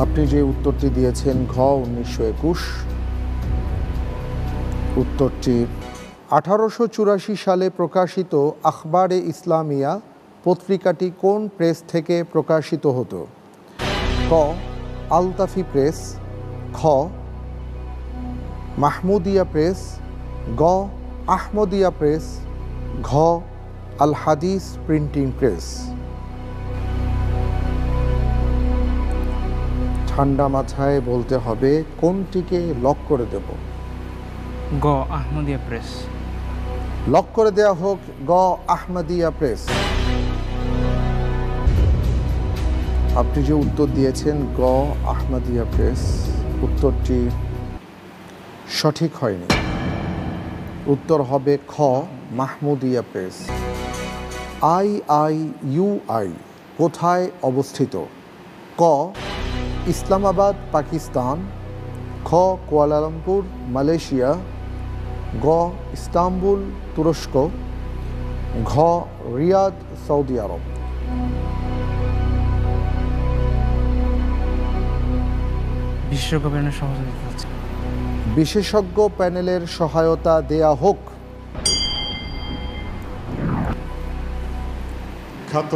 আপনি যে উত্তরটি দিয়েছেন ঘ 1921, উত্তরটি 1884 সালে প্রকাশিত আখবারে ইসলামিয়া পত্রিকাটি কোন প্রেস থেকে প্রকাশিত হতো? ক আলতাফি প্রেস, খ মাহমুদিয়া প্রেস, গ আহমদিয়া প্রেস, ঘ আল হাদিস প্রিন্টিং প্রেস। ঠান্ডা মাথায় বলতে হবে, কোনটিকে লক করে দেব? গ আহমদিয়া প্রেস। লক করে দেয়া হোক গ আহমদিয়া প্রেস। আপনি যে উত্তর দিয়েছেন গ আহমদিয়া প্রেস, উত্তরটি সঠিক হয়নি। উত্তর হবে খ মাহমুদিয়া প্রেস। IIUI কোথায় অবস্থিত? ক ইসলামাবাদ পাকিস্তান, খ কুয়ালালামপুর মালয়েশিয়া, গ ইস্তাম্বুল তুরস্ক, ঘ রিয়াদ সৌদি আরব। বিশেষজ্ঞ প্যানেলের সহযোগিতা আছে। বিশেষজ্ঞ প্যানেলের সহায়তা দেয়া হোক। খ্যাত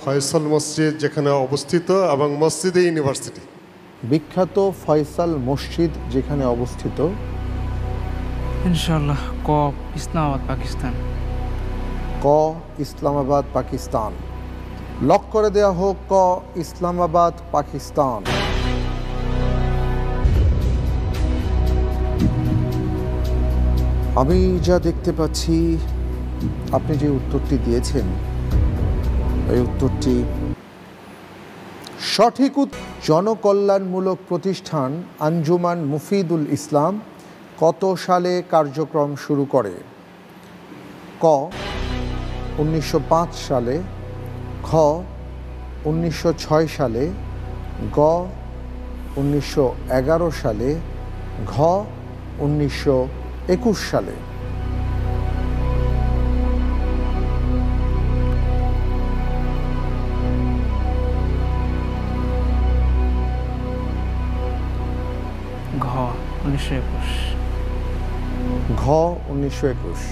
ফয়সাল মসজিদ যেখানে অবস্থিত এবং মসজিদে ইউনিভার্সিটি। বিখ্যাত ফয়সাল মসজিদ যেখানে অবস্থিত। ইনশাআল্লাহ ক ইসলামাবাদ পাকিস্তান। ক ইসলামাবাদ পাকিস্তান। লক করে দেয়া হোক ক ইসলামাবাদ পাকিস্তান। আমি যা দেখতে পাচ্ছি, আপনি যে উত্তরটি দিয়েছেন এই উত্তরটি সঠিক। জনকল্যাণমূলক প্রতিষ্ঠান আঞ্জুমান মুফিদুল ইসলাম কত সালে কার্যক্রম শুরু করে? ক 1905 সালে, খ 1906 সালে, গ 1911 সালে, ঘ 1921 সালে। ঘ 1921। ঘ 1921।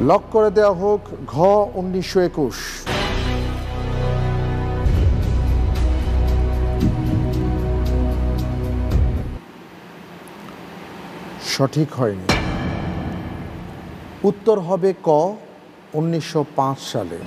লক করে দেওয়া হোক ঘ 1921। সঠিক হয়নি। উত্তর হবে ক 1905 সালে।